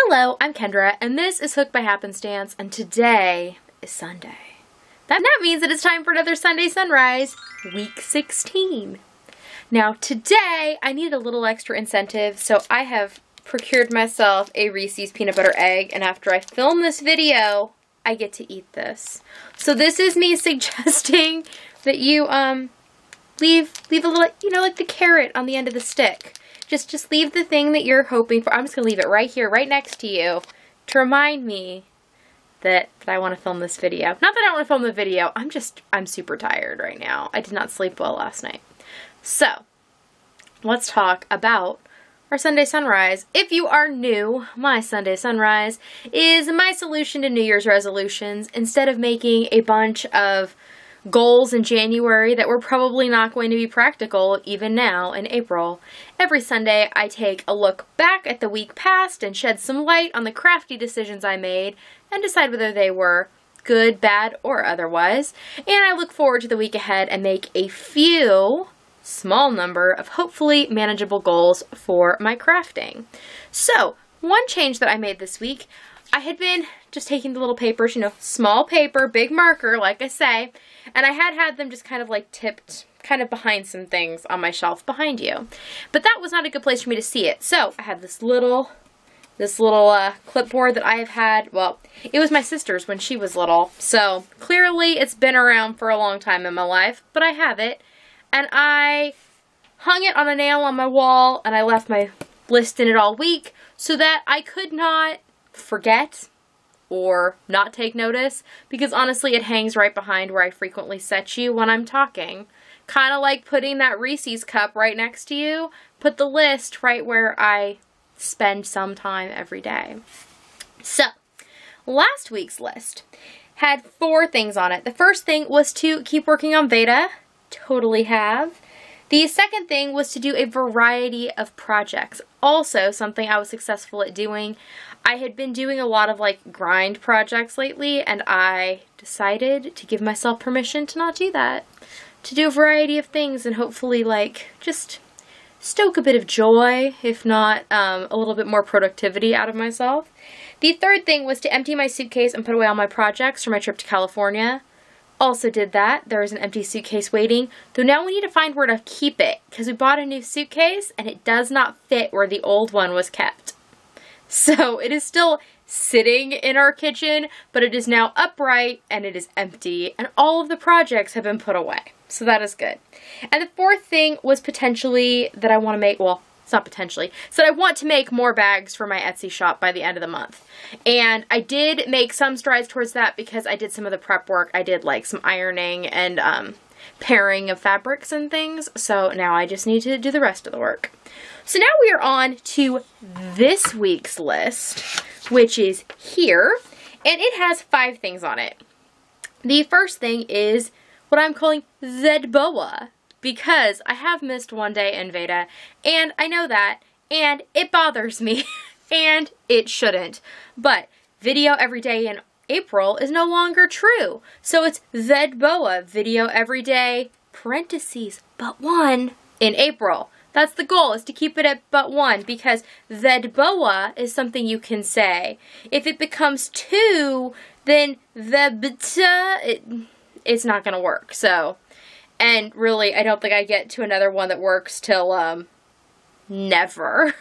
Hello, I'm Kendra, and this is Hooked by Happenstance, and today is Sunday. That means that it's time for another Sunday Sunrise, week 16. Now, today, I needed a little extra incentive, so I have procured myself a Reese's peanut butter egg, and after I film this video, I get to eat this. So this is me suggesting that you, leave a little, like the carrot on the end of the stick. Just leave the thing that you're hoping for. I'm just going to leave it right here, right next to you, to remind me that I want to film this video. Not that I don't want to film the video, I'm super tired right now. I did not sleep well last night. So, let's talk about our Sunday Sunrise. If you are new, my Sunday Sunrise is my solution to New Year's resolutions. Instead of making a bunch of goals in January that were probably not going to be practical even now in April, every Sunday I take a look back at the week past and shed some light on the crafty decisions I made and decide whether they were good, bad, or otherwise. And I look forward to the week ahead and make a few, small number, of hopefully manageable goals for my crafting. So, one change that I made this week, I had been just taking the little papers, small paper, big marker, like I say, and I had them just kind of like tipped kind of behind some things on my shelf behind you. But that was not a good place for me to see it. So I had this little clipboard that I have had, well, it was my sister's when she was little. So clearly it's been around for a long time in my life, but I have it. And I hung it on a nail on my wall, and I left my list in it all week so that I could not forget or not take notice, because honestly it hangs right behind where I frequently set you when I'm talking. Kind of like putting that Reese's cup right next to you, put the list right where I spend some time every day. So, last week's list had 4 things on it. The first thing was to keep working on Veda. Totally have. The second thing was to do a variety of projects. Also, something I was successful at doing. I had been doing a lot of grind projects lately, and I decided to give myself permission to not do that. To do a variety of things and hopefully just stoke a bit of joy, if not a little bit more productivity out of myself. The third thing was to empty my suitcase and put away all my projects for my trip to California. Also did that. There is an empty suitcase waiting, though now we need to find where to keep it, because we bought a new suitcase and it does not fit where the old one was kept. So it is still sitting in our kitchen, but it is now upright and it is empty, and all of the projects have been put away. So that is good. And the fourth thing was potentially that I want to make, well, it's not potentially, so I want to make more bags for my Etsy shop by the end of the month. And I did make some strides towards that because I did some of the prep work. I did some ironing and pairing of fabrics and things. So now I just need to do the rest of the work. So now we are on to this week's list, which is here, and it has 5 things on it. The first thing is what I'm calling Zedboa, because I have missed one day in Veda, and I know that, and it bothers me, and it shouldn't. But video every day in April is no longer true. So it's Zedboa, video every day, parentheses, but 1 in April. That's the goal, is to keep it at but 1, because Zedboa is something you can say. If it becomes 2, then it's not going to work. So, and really, I don't think I get to another one that works till, never.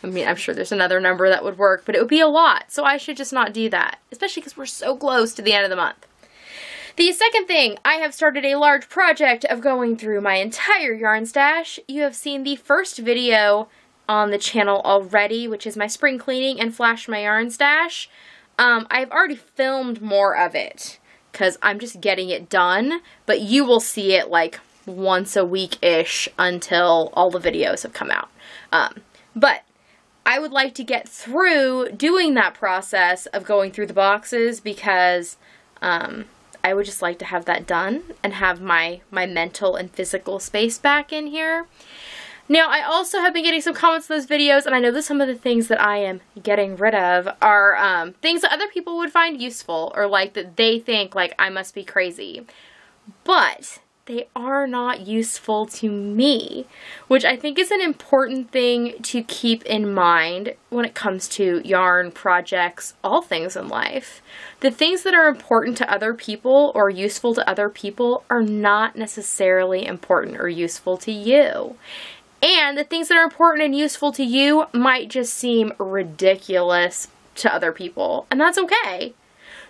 I mean, I'm sure there's another number that would work, but it would be a lot, so I should just not do that, especially because we're so close to the end of the month. The second thing, I have started a large project of going through my entire yarn stash. You have seen the first video on the channel already, which is my spring cleaning and flash my yarn stash. I've already filmed more of it, because I'm just getting it done, but you will see it once a week-ish until all the videos have come out. But I would like to get through doing that process of going through the boxes, because I would just like to have that done and have my mental and physical space back in here. Now, I also have been getting some comments on those videos, and I know that some of the things that I am getting rid of are things that other people would find useful, or that they think I must be crazy. But they are not useful to me, which I think is an important thing to keep in mind when it comes to yarn projects, all things in life. The things that are important to other people or useful to other people are not necessarily important or useful to you. And the things that are important and useful to you might just seem ridiculous to other people, and that's okay.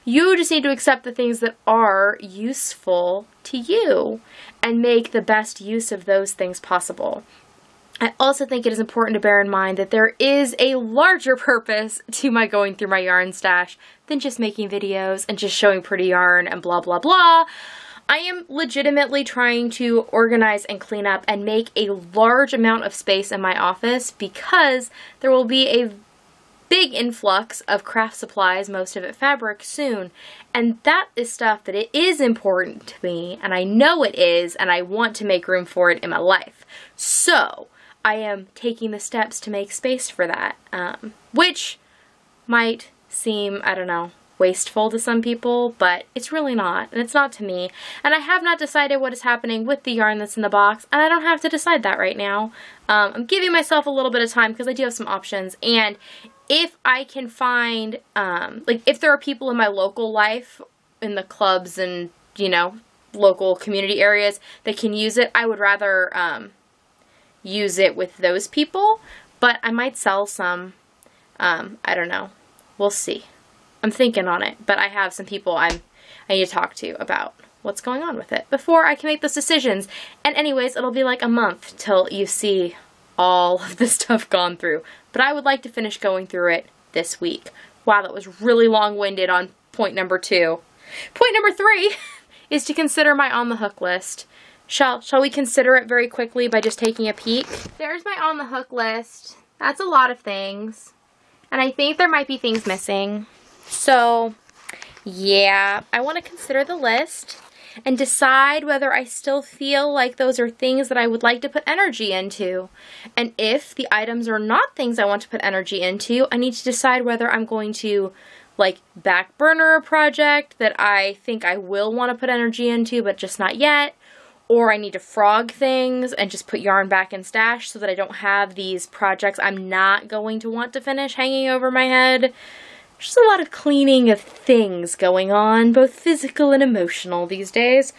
You just need to accept the things that are useful to you and make the best use of those things possible. I also think it is important to bear in mind that there is a larger purpose to my going through my yarn stash than just making videos and just showing pretty yarn and blah, blah, blah. I am legitimately trying to organize and clean up and make a large amount of space in my office because there will be a big influx of craft supplies, most of it fabric, soon. And that is stuff that it is important to me, and I know it is, and I want to make room for it in my life. So I am taking the steps to make space for that, which might seem, I don't know, wasteful to some people, but it's really not, and it's not to me. And I have not decided what is happening with the yarn that's in the box, and I don't have to decide that right now. I'm giving myself a little bit of time because I do have some options, and if I can find, like, if there are people in my local life, in the clubs and, you know, local community areas that can use it, I would rather use it with those people, but I might sell some. I don't know. We'll see. I'm thinking on it, but I have some people I need to talk to about what's going on with it before I can make those decisions. And anyways, it'll be like a month till you see all of the stuff gone through. But I would like to finish going through it this week. Wow, that was really long-winded on point number 2. Point number 3 is to consider my on the hook list. Shall we consider it very quickly by just taking a peek? There's my on the hook list. That's a lot of things. And I think there might be things missing. So, yeah, I want to consider the list and decide whether I still feel like those are things that I would like to put energy into. And if the items are not things I want to put energy into, I need to decide whether I'm going to, like, back burner a project that I think I will want to put energy into, but just not yet. Or I need to frog things and just put yarn back in stash so that I don't have these projects I'm not going to want to finish hanging over my head. There's a lot of cleaning of things going on, both physical and emotional these days.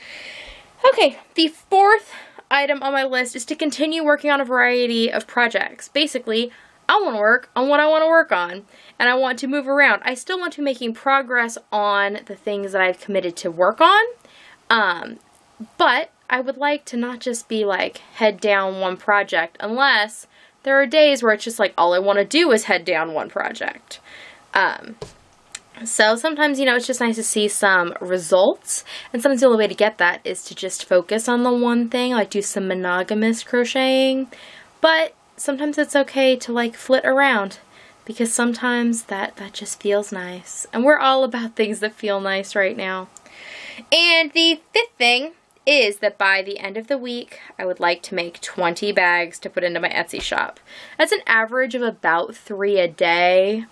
Okay, the 4th item on my list is to continue working on a variety of projects. Basically, I want to work on what I want to work on, and I want to move around. I still want to be making progress on the things that I've committed to work on, but I would like to not just be like head down one project, unless there are days where it's just like all I want to do is head down one project. So sometimes, you know, it's just nice to see some results, and sometimes the only way to get that is to just focus on the one thing, like do some monogamous crocheting, but sometimes it's okay to, like, flit around, because sometimes that just feels nice, and we're all about things that feel nice right now. And the 5th thing is that by the end of the week, I would like to make 20 bags to put into my Etsy shop. That's an average of about 3 a day.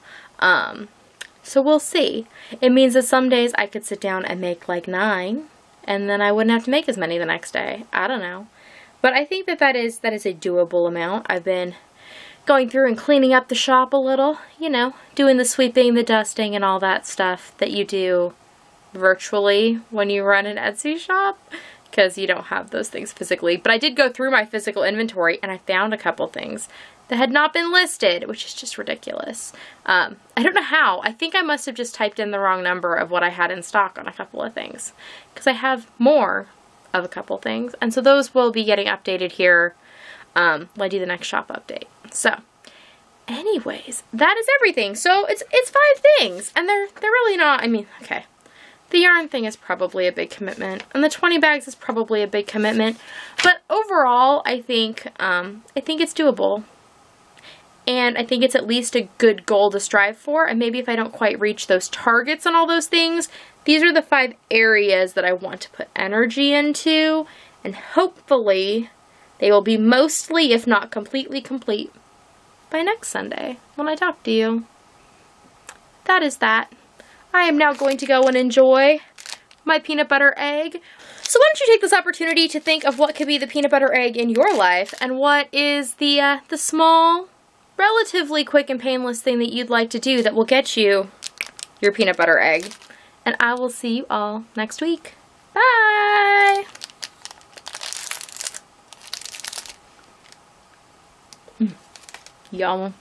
So we'll see. It means that some days I could sit down and make like 9, and then I wouldn't have to make as many the next day. I don't know. But I think that is a doable amount. I've been going through and cleaning up the shop a little, you know, doing the sweeping, the dusting, and all that stuff that you do virtually when you run an Etsy shop, because you don't have those things physically. But I did go through my physical inventory, and I found a couple things that had not been listed, which is just ridiculous. I don't know how. I think I must have just typed in the wrong number of what I had in stock on a couple of things, because I have more of a couple things, and so those will be getting updated here when I do the next shop update. So, anyways, that is everything. So it's 5 things, and they're really not. I mean, okay, the yarn thing is probably a big commitment, and the 20 bags is probably a big commitment, but overall, I think it's doable. And I think it's at least a good goal to strive for. And maybe if I don't quite reach those targets and all those things, these are the 5 areas that I want to put energy into. And hopefully they will be mostly, if not completely complete, by next Sunday when I talk to you. That is that. I am now going to go and enjoy my peanut butter egg. So why don't you take this opportunity to think of what could be the peanut butter egg in your life, and what is the small, relatively quick and painless thing that you'd like to do that will get you your peanut butter egg. And I will see you all next week. Bye! Yum.